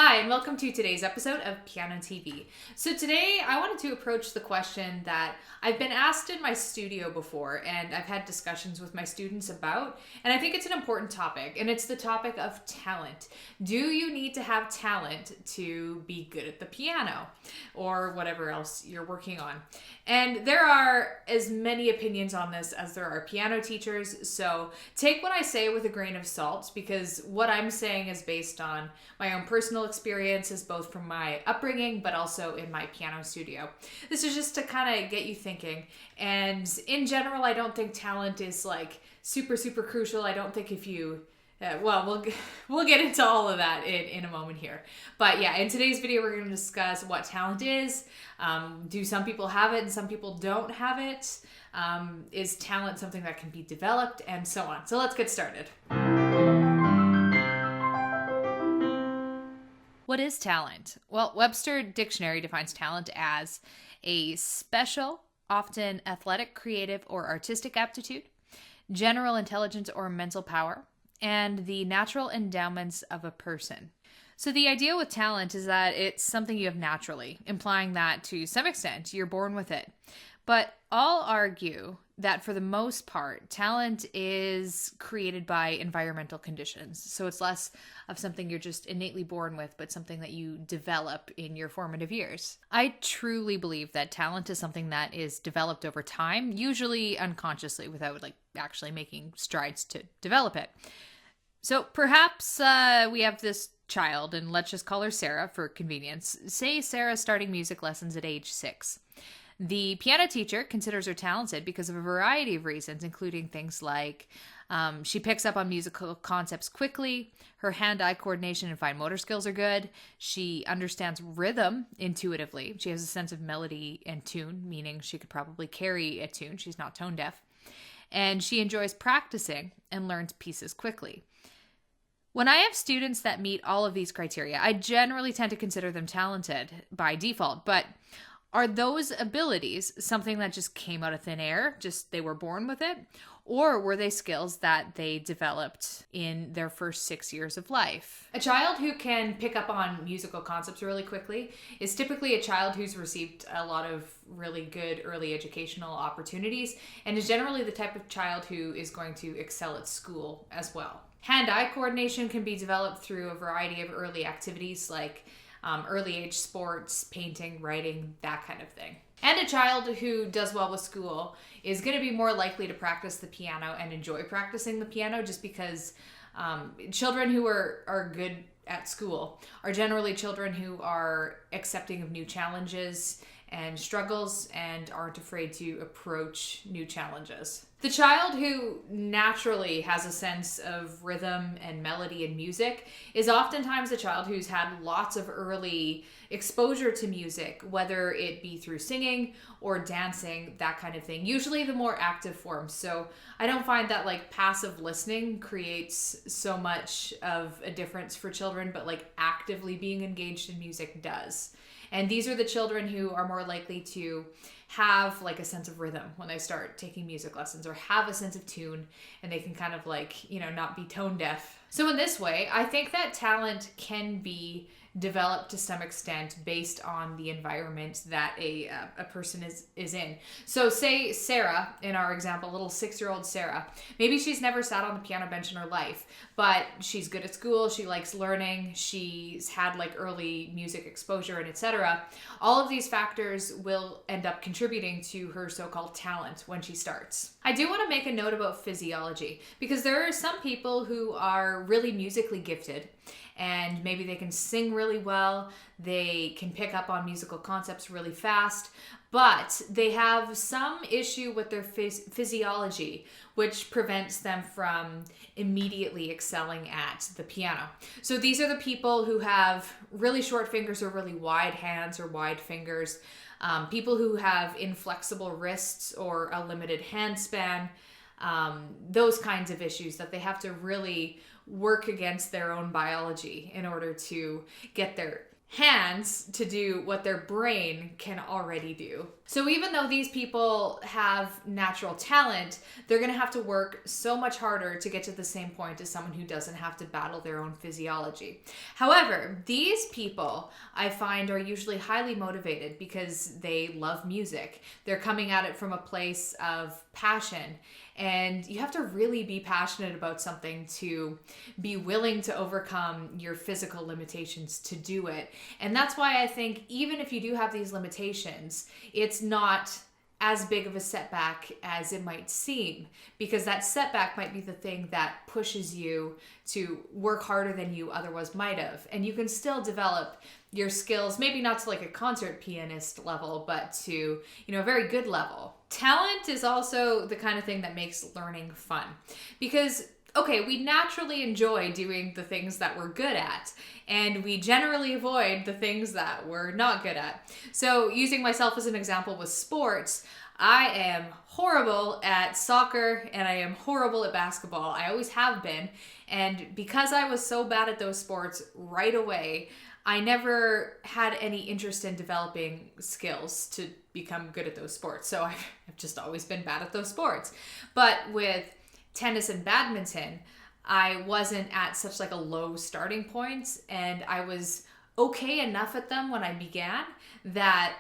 Hi, and welcome to today's episode of pianoTV. So today I wanted to approach the question that I've been asked in my studio before, and I've had discussions with my students about, and I think it's an important topic, and it's the topic of talent. Do you need to have talent to be good at the piano or whatever else you're working on? And there are as many opinions on this as there are piano teachers, so take what I say with a grain of salt, because what I'm saying is based on my own personal experiences, both from my upbringing but also in my piano studio. This is just to kind of get you thinking. And in general, I don't think talent is like super crucial. I don't think if you we'll get into all of that in a moment here. But yeah, in today's video, we're going to discuss what talent is. Do some people have it and some people don't have it? Is talent something that can be developed, and so on? So let's get started. What is talent? Well, Webster Dictionary defines talent as a special, often athletic, creative, or artistic aptitude, general intelligence or mental power, and the natural endowments of a person. So the idea with talent is that it's something you have naturally, implying that to some extent you're born with it. But I'll argue that for the most part, talent is created by environmental conditions. So it's less of something you're just innately born with, but something that you develop in your formative years. I truly believe that talent is something that is developed over time, usually unconsciously, without actually making strides to develop it. So perhaps we have this child, and let's just call her Sarah for convenience. Say Sarah's starting music lessons at age 6. The piano teacher considers her talented because of a variety of reasons, including things like she picks up on musical concepts quickly, her hand-eye coordination and fine motor skills are good, she understands rhythm intuitively, she has a sense of melody and tune, meaning she could probably carry a tune, she's not tone deaf, and she enjoys practicing and learns pieces quickly. When I have students that meet all of these criteria, I generally tend to consider them talented by default, but are those abilities something that just came out of thin air, just they were born with it? Or were they skills that they developed in their first 6 years of life? A child who can pick up on musical concepts really quickly is typically a child who's received a lot of really good early educational opportunities and is generally the type of child who is going to excel at school as well. Hand-eye coordination can be developed through a variety of early activities like early age sports, painting, writing, that kind of thing. And a child who does well with school is going to be more likely to practice the piano and enjoy practicing the piano, just because children who are good at school are generally children who are accepting of new challenges and struggles and aren't afraid to approach new challenges. The child who naturally has a sense of rhythm and melody and music is oftentimes a child who's had lots of early exposure to music, whether it be through singing or dancing, that kind of thing, usually the more active forms. So I don't find that passive listening creates so much of a difference for children, but actively being engaged in music does. And these are the children who are more likely to have a sense of rhythm when they start taking music lessons, or have a sense of tune, and they can kind of not be tone deaf. So in this way, I think that talent can be developed to some extent based on the environment that a person is in. So say Sarah, in our example, little 6-year-old Sarah, maybe she's never sat on the piano bench in her life, but she's good at school, she likes learning, she's had early music exposure, and etc. All of these factors will end up contributing to her so-called talent when she starts. I do want to make a note about physiology, because there are some people who are really musically gifted, and maybe they can sing really well, they can pick up on musical concepts really fast, but they have some issue with their physiology, which prevents them from immediately excelling at the piano. So these are the people who have really short fingers or really wide hands or wide fingers, people who have inflexible wrists or a limited hand span, those kinds of issues that they have to really work against their own biology in order to get their hands to do what their brain can already do. So even though these people have natural talent, they're going to have to work so much harder to get to the same point as someone who doesn't have to battle their own physiology. However, these people I find are usually highly motivated because they love music. They're coming at it from a place of passion. And you have to really be passionate about something to be willing to overcome your physical limitations to do it. And that's why I think even if you do have these limitations, it's not as big of a setback as it might seem, because that setback might be the thing that pushes you to work harder than you otherwise might have. And you can still develop your skills, maybe not to like a concert pianist level, but to, a very good level. Talent is also the kind of thing that makes learning fun, because okay, we naturally enjoy doing the things that we're good at, and we generally avoid the things that we're not good at. So using myself as an example with sports, I am horrible at soccer and I am horrible at basketball. I always have been. And because I was so bad at those sports right away, I never had any interest in developing skills to become good at those sports. So I've just always been bad at those sports. But with tennis and badminton, I wasn't at such like a low starting point, and I was okay enough at them when I began that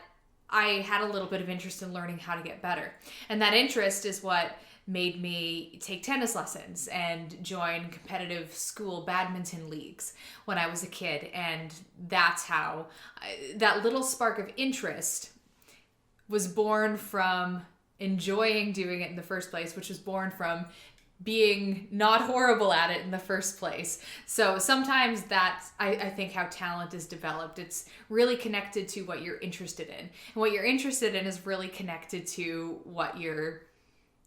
I had a little bit of interest in learning how to get better. And that interest is what made me take tennis lessons and join competitive school badminton leagues when I was a kid. And that's how that little spark of interest was born from enjoying doing it in the first place, which was born from being not horrible at it in the first place. So sometimes that's, I think, how talent is developed. It's really connected to what you're interested in. And what you're interested in is really connected to what you're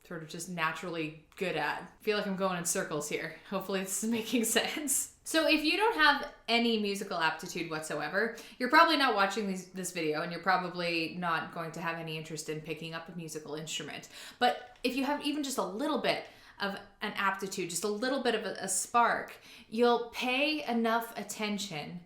sort of just naturally good at. I feel like I'm going in circles here. Hopefully this is making sense. So if you don't have any musical aptitude whatsoever, you're probably not watching this video, and you're probably not going to have any interest in picking up a musical instrument. But if you have even just a little bit of an aptitude, just a little bit of a spark, you'll pay enough attention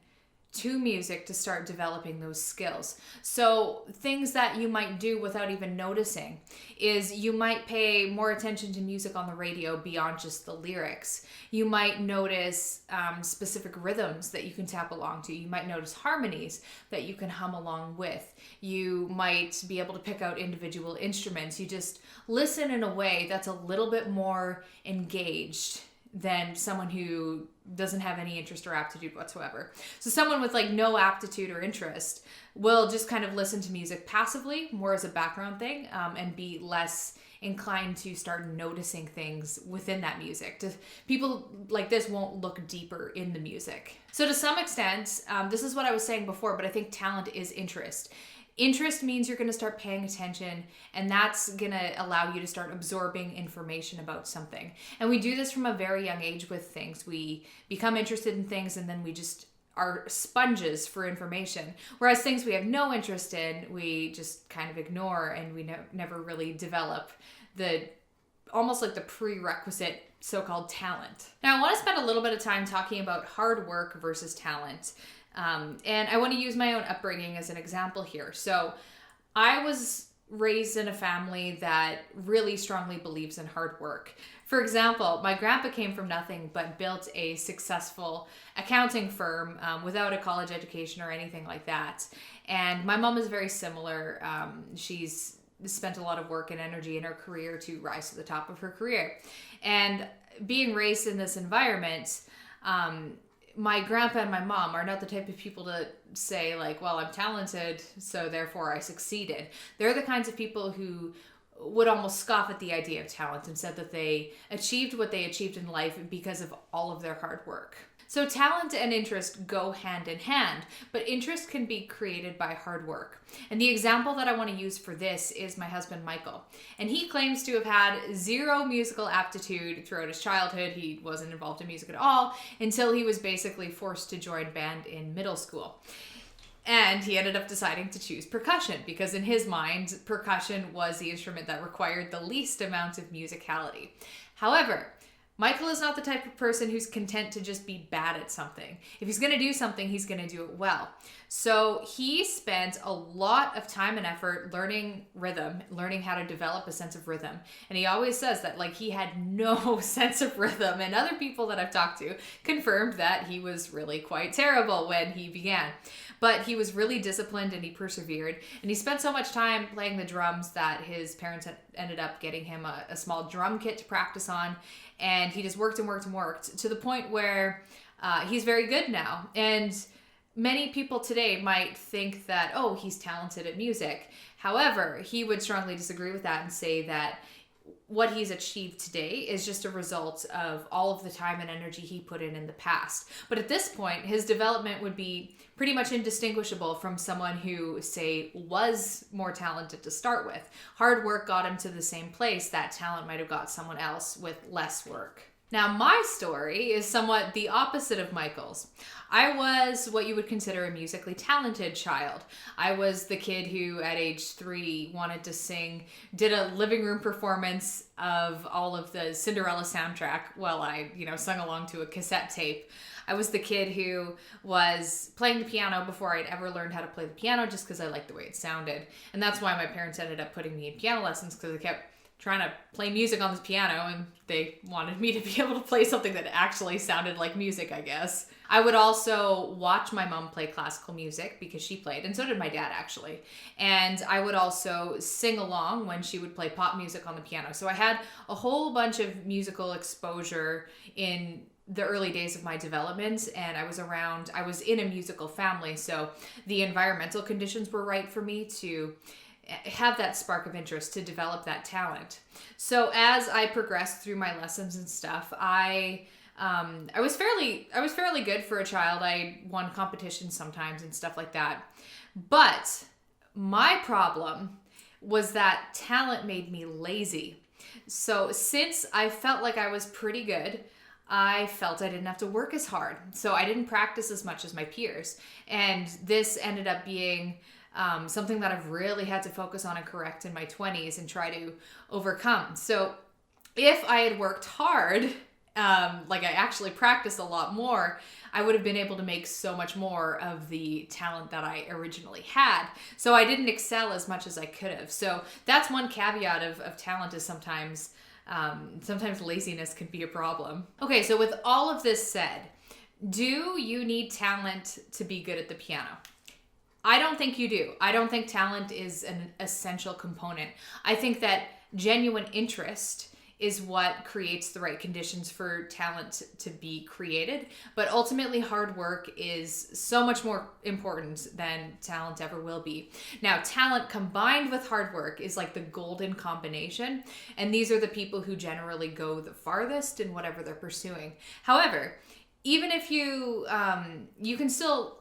to music to start developing those skills. So things that you might do without even noticing is you might pay more attention to music on the radio beyond just the lyrics. You might notice specific rhythms that you can tap along to. You might notice harmonies that you can hum along with. You might be able to pick out individual instruments. You just listen in a way that's a little bit more engaged than someone who doesn't have any interest or aptitude whatsoever. So someone with like no aptitude or interest will just kind of listen to music passively, more as a background thing, and be less inclined to start noticing things within that music. People like this won't look deeper in the music. So to some extent, this is what I was saying before, but I think talent is interest. Interest means you're going to start paying attention, and that's going to allow you to start absorbing information about something. And we do this from a very young age with things. We become interested in things, and then we just are sponges for information. Whereas things we have no interest in, we just kind of ignore, and we never really develop almost like the prerequisite so-called talent. Now, I want to spend a little bit of time talking about hard work versus talent. And I want to use my own upbringing as an example here. So I was raised in a family that really strongly believes in hard work. For example, my grandpa came from nothing but built a successful accounting firm without a college education or anything like that. And my mom is very similar. She's spent a lot of work and energy in her career to rise to the top of her career. And being raised in this environment, my grandpa and my mom are not the type of people to say like, well, I'm talented, so therefore I succeeded. They're the kinds of people who would almost scoff at the idea of talent and said that they achieved what they achieved in life because of all of their hard work. So talent and interest go hand in hand, but interest can be created by hard work. And the example that I want to use for this is my husband, Michael. And he claims to have had zero musical aptitude throughout his childhood. He wasn't involved in music at all until he was basically forced to join band in middle school. And he ended up deciding to choose percussion because in his mind, percussion was the instrument that required the least amount of musicality. However, Michael is not the type of person who's content to just be bad at something. If he's going to do something, he's going to do it well. So he spent a lot of time and effort learning rhythm, learning how to develop a sense of rhythm. And he always says that like he had no sense of rhythm. And other people that I've talked to confirmed that he was really quite terrible when he began. But he was really disciplined and he persevered. And he spent so much time playing the drums that his parents ended up getting him a small drum kit to practice on. And he just worked and worked and worked to the point where he's very good now. And many people today might think that, oh, he's talented at music. However, he would strongly disagree with that and say that what he's achieved today is just a result of all of the time and energy he put in the past. But at this point, his development would be pretty much indistinguishable from someone who, say, was more talented to start with. Hard work got him to the same place that talent might have got someone else with less work. Now, my story is somewhat the opposite of Michael's. I was what you would consider a musically talented child. I was the kid who, at age 3, wanted to sing, did a living room performance of all of the Cinderella soundtrack while I, sung along to a cassette tape. I was the kid who was playing the piano before I'd ever learned how to play the piano just because I liked the way it sounded. And that's why my parents ended up putting me in piano lessons, because I kept trying to play music on this piano and they wanted me to be able to play something that actually sounded like music, I guess. I would also watch my mom play classical music because she played, and so did my dad actually. And I would also sing along when she would play pop music on the piano. So I had a whole bunch of musical exposure in the early days of my development, and I was in a musical family, so the environmental conditions were right for me to have that spark of interest, to develop that talent. So as I progressed through my lessons and stuff, I was fairly good for a child. I won competitions sometimes and stuff like that. But my problem was that talent made me lazy. So since I felt like I was pretty good, I felt I didn't have to work as hard. So I didn't practice as much as my peers. And this ended up being something that I've really had to focus on and correct in my 20s and try to overcome. So if I had worked hard, like I actually practiced a lot more, I would have been able to make so much more of the talent that I originally had. So I didn't excel as much as I could have. So that's one caveat of talent, is sometimes laziness can be a problem. Okay, so with all of this said, do you need talent to be good at the piano? I don't think you do. I don't think talent is an essential component. I think that genuine interest is what creates the right conditions for talent to be created. But ultimately, hard work is so much more important than talent ever will be. Now, talent combined with hard work is like the golden combination. And these are the people who generally go the farthest in whatever they're pursuing. However, even if you can still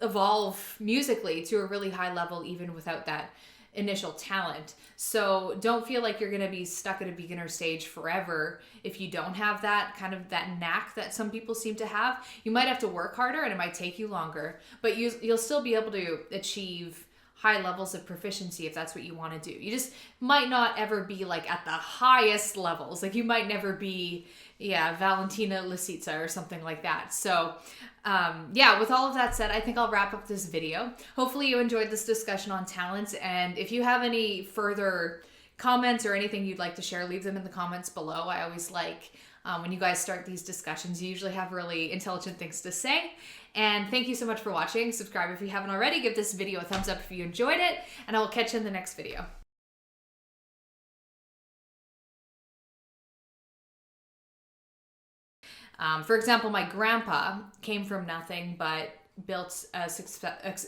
evolve musically to a really high level even without that initial talent. So don't feel like you're going to be stuck at a beginner stage forever if you don't have that kind of that knack that some people seem to have. You might have to work harder and it might take you longer, but you'll still be able to achieve high levels of proficiency if that's what you want to do. You just might not ever be like at the highest levels. Like you might never be, Valentina Lisitsa or something like that. So with all of that said, I think I'll wrap up this video. Hopefully you enjoyed this discussion on talent. And if you have any further comments or anything you'd like to share, leave them in the comments below. I always like when you guys start these discussions, you usually have really intelligent things to say. And thank you so much for watching. Subscribe if you haven't already. Give this video a thumbs up if you enjoyed it. And I will catch you in the next video. For example, my grandpa came from nothing but built a success.